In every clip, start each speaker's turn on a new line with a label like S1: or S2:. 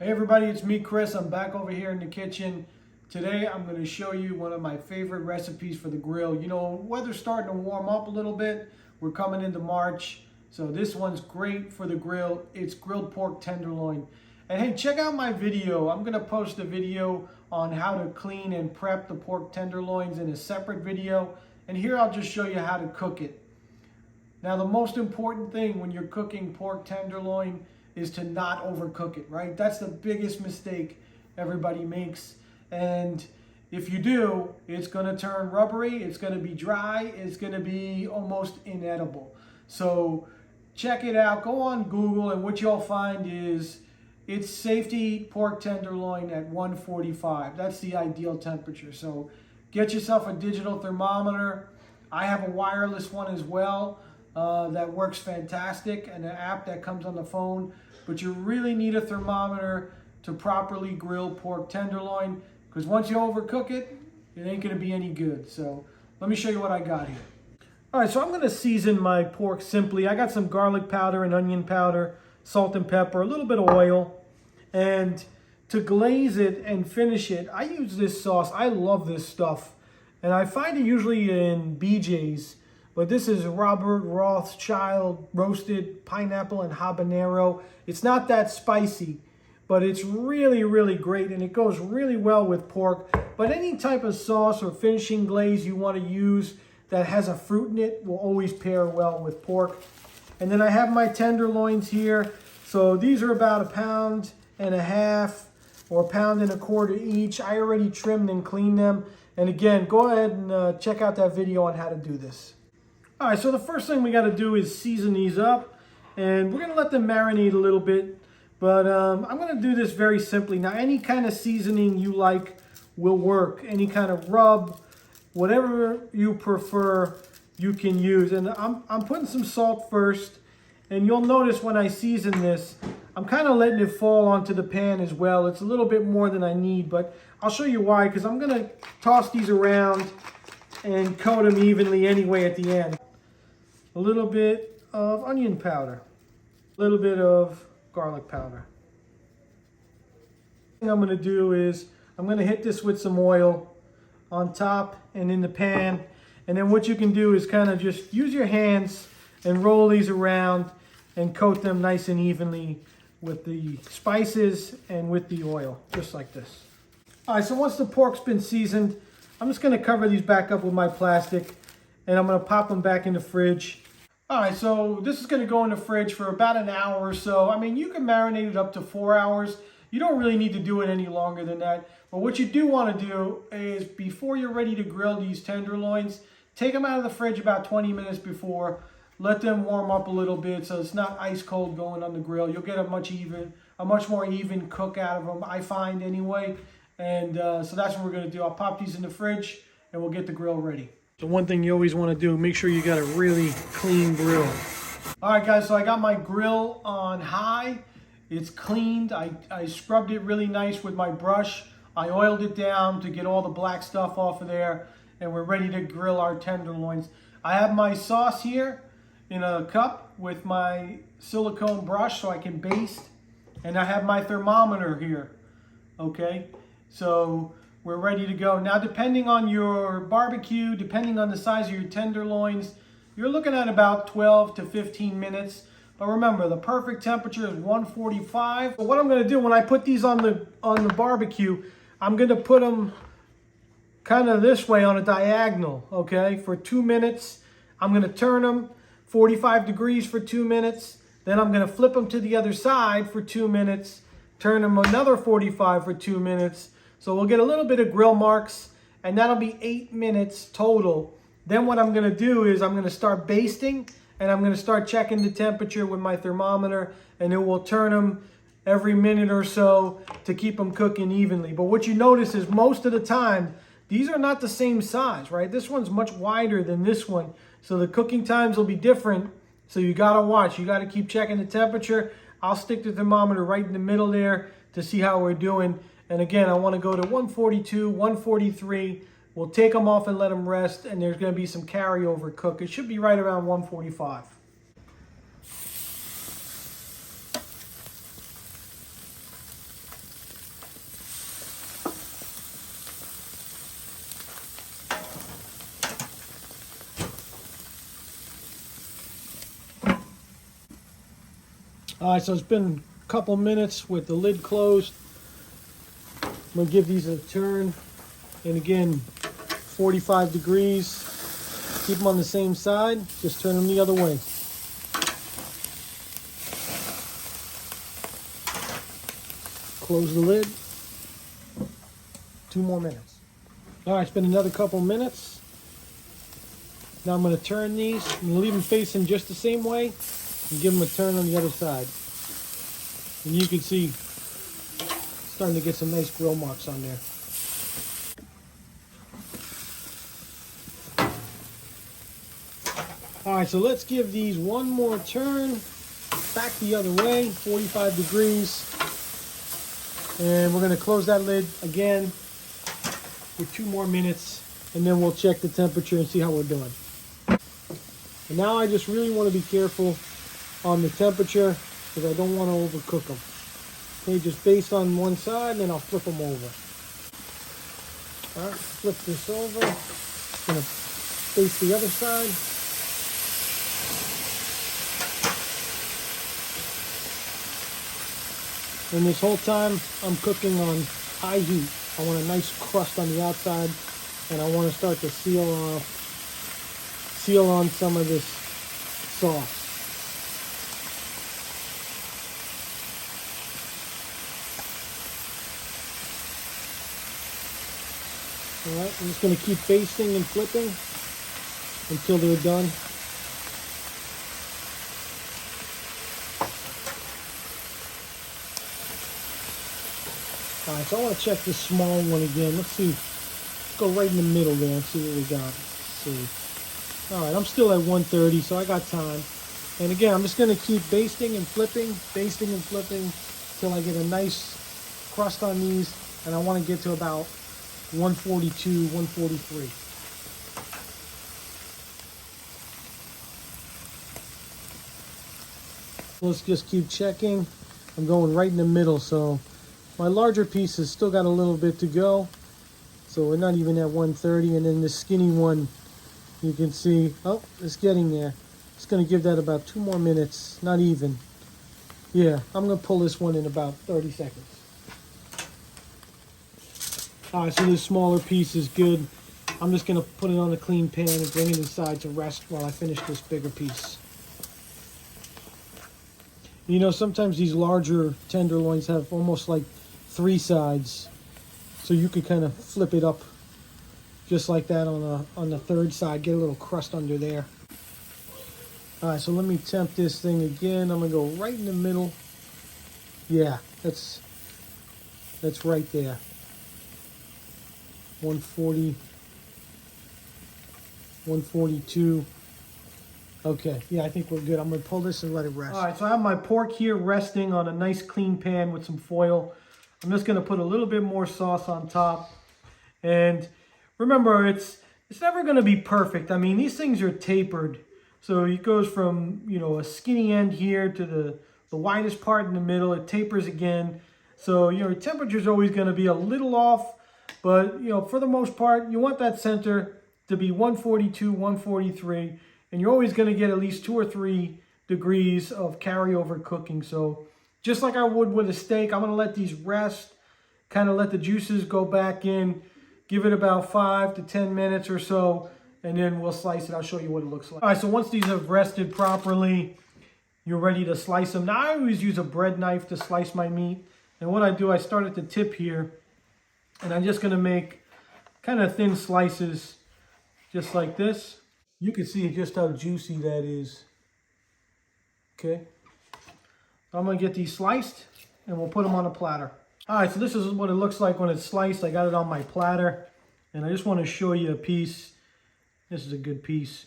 S1: Hey everybody, it's me Chris. I'm back over here in the kitchen. Today I'm going to show you one of my favorite recipes for the grill. You know, weather's starting to warm up a little bit. We're coming into March. So this one's great for the grill. It's grilled pork tenderloin. And hey, check out my video. I'm going to post a video on how to clean and prep the pork tenderloins in a separate video. And here I'll just show you how to cook it. Now the most important thing when you're cooking pork tenderloin is to not overcook it, right? That's the biggest mistake everybody makes. And if you do, it's gonna turn rubbery, it's gonna be dry, it's gonna be almost inedible. So check it out, go on Google, and what you'll find is it's safe to eat pork tenderloin at 145. That's the ideal temperature. So get yourself a digital thermometer. I have a wireless one as well. That works fantastic, and an app that comes on the phone. But you really need a thermometer to properly grill pork tenderloin, because once you overcook it, it ain't going to be any good. So let me show you what I got here. All right, so I'm going to season my pork simply. I got some garlic powder and onion powder, salt and pepper, a little bit of oil. And to glaze it and finish it, I use this sauce. I love this stuff. And I find it usually in BJ's. But this is Robert Rothschild roasted pineapple and habanero. It's not that spicy, but it's really, really great, and it goes really well with pork. But any type of sauce or finishing glaze you want to use that has a fruit in it will always pair well with pork. And then I have my tenderloins here. So these are about 1.5 pounds or 1.25 pounds each. I already trimmed and cleaned them. And again, go ahead and check out that video on how to do this. All right, so the first thing we got to do is season these up, and we're going to let them marinate a little bit, but I'm going to do this very simply. Now, any kind of seasoning you like will work. Any kind of rub, whatever you prefer, you can use. And I'm putting some salt first, and you'll notice when I season this, I'm kind of letting it fall onto the pan as well. It's a little bit more than I need, but I'll show you why, because I'm going to toss these around and coat them evenly anyway at the end. A little bit of onion powder, a little bit of garlic powder. What I'm going to do is I'm going to hit this with some oil on top and in the pan. And then what you can do is kind of just use your hands and roll these around and coat them nice and evenly with the spices and with the oil, just like this. All right, so once the pork's been seasoned, I'm just going to cover these back up with my plastic, and I'm going to pop them back in the fridge. All right, so this is going to go in the fridge for about an hour or so. I mean, you can marinate it up to 4 hours. You don't really need to do it any longer than that. But what you do want to do is, before you're ready to grill these tenderloins, take them out of the fridge about 20 minutes before. Let them warm up a little bit so it's not ice cold going on the grill. You'll get a much more even cook out of them, I find anyway. And so that's what we're going to do. I'll pop these in the fridge, and we'll get the grill ready. The one thing you always want to do, make sure you got a really clean grill. All right, guys, so I got my grill on high. It's cleaned. I scrubbed it really nice with my brush. I oiled it down to get all the black stuff off of there, and we're ready to grill our tenderloins. I have my sauce here in a cup with my silicone brush so I can baste, and I have my thermometer here, okay? So we're ready to go. Now, depending on your barbecue, depending on the size of your tenderloins, you're looking at about 12 to 15 minutes. But remember, the perfect temperature is 145. So what I'm going to do when I put these on the barbecue, I'm going to put them kind of this way on a diagonal, okay, for 2 minutes. I'm going to turn them 45 degrees for 2 minutes. Then I'm going to flip them to the other side for 2 minutes, turn them another 45 for 2 minutes. So we'll get a little bit of grill marks, and that'll be 8 minutes total. Then what I'm going to do is I'm going to start basting, and I'm going to start checking the temperature with my thermometer, and then we'll turn them every minute or so to keep them cooking evenly. But what you notice is most of the time, these are not the same size, right? This one's much wider than this one, so the cooking times will be different. So you got to watch. You got to keep checking the temperature. I'll stick the thermometer right in the middle there to see how we're doing. And again, I want to go to 142, 143. We'll take them off and let them rest, and there's going to be some carryover cook. It should be right around 145. All right, so it's been a couple minutes with the lid closed. I'm gonna give these a turn. And again, 45 degrees. Keep them on the same side, just turn them the other way. Close the lid. 2 more minutes. All right, it's been another couple minutes. Now I'm going to turn these. I'm going to leave them facing just the same way and give them a turn on the other side. And you can see starting to get some nice grill marks on there. All right, so let's give these one more turn. Back the other way, 45 degrees. And we're going to close that lid again for 2 more minutes, and then we'll check the temperature and see how we're doing. And now I just really want to be careful on the temperature because I don't want to overcook them. Okay, just baste on one side, and then I'll flip them over. All right, flip this over. I'm going to baste the other side. And this whole time, I'm cooking on high heat. I want a nice crust on the outside, and I want to start to seal on some of this sauce. All right, I'm just going to keep basting and flipping until they're done. All right, so I want to check this small one again. Let's see. Let's go right in the middle there and see what we got. Let's see. All right, I'm still at 130, so I got time. And again, I'm just going to keep basting and flipping until I get a nice crust on these. And I want to get to about 142, 143. Let's just keep checking. I'm going right in the middle, so my larger pieces still got a little bit to go, so we're not even at 130. And then the skinny one, you can see, oh, it's getting there. It's going to give that about 2 more minutes, not even. Yeah, I'm going to pull this one in about 30 seconds. All right, so this smaller piece is good. I'm just going to put it on a clean pan and bring it inside to rest while I finish this bigger piece. You know, sometimes these larger tenderloins have almost like 3 sides, so you could kind of flip it up just like that on the 3rd side, get a little crust under there. All right, so let me temp this thing again. I'm gonna go right in the middle. Yeah, that's right there. 140, 142. Okay, yeah, I think we're good. I'm gonna pull this and let it rest. All right, so I have my pork here resting on a nice clean pan with some foil. I'm just gonna put a little bit more sauce on top. And remember, it's never gonna be perfect. I mean, these things are tapered. So it goes from, you know, a skinny end here to the widest part in the middle. It tapers again. So, you know, your temperature's always gonna be a little off, but, you know, for the most part, you want that center to be 142, 143. And you're always going to get at least 2 or 3 degrees of carryover cooking. So just like I would with a steak, I'm going to let these rest, kind of let the juices go back in, give it about 5 to 10 minutes or so, and then we'll slice it. I'll show you what it looks like. All right, so once these have rested properly, you're ready to slice them. Now I always use a bread knife to slice my meat. And what I do, I start at the tip here, and I'm just going to make kind of thin slices just like this. You can see just how juicy that is. Okay. I'm going to get these sliced and we'll put them on a platter. All right, so this is what it looks like when it's sliced. I got it on my platter and I just want to show you a piece. This is a good piece.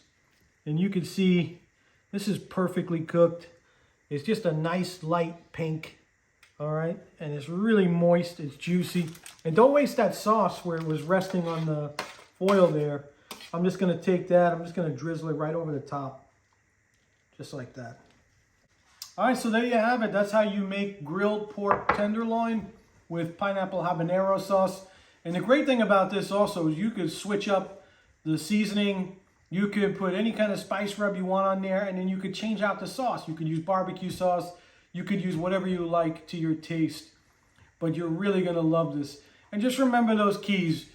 S1: And you can see this is perfectly cooked. It's just a nice light pink. All right, and it's really moist, it's juicy. And don't waste that sauce where it was resting on the foil there. I'm just going to take that, I'm just going to drizzle it right over the top, just like that. All right, so there you have it. That's how you make grilled pork tenderloin with pineapple habanero sauce. And the great thing about this also is you could switch up the seasoning. You could put any kind of spice rub you want on there, and then you could change out the sauce. You could use barbecue sauce. You could use whatever you like to your taste, but you're really gonna love this. And just remember those keys.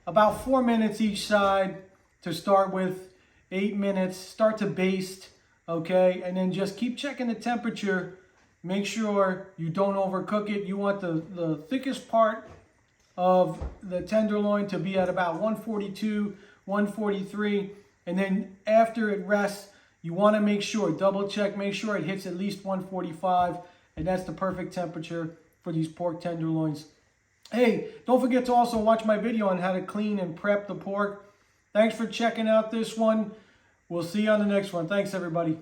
S1: About 4 minutes each side to start with, 8 minutes, start to baste, okay? And then just keep checking the temperature. Make sure you don't overcook it. You want the thickest part of the tenderloin to be at about 142, 143. And then after it rests, you want to make sure, double check, make sure it hits at least 145. And that's the perfect temperature for these pork tenderloins. Hey, don't forget to also watch my video on how to clean and prep the pork. Thanks for checking out this one. We'll see you on the next one. Thanks, everybody.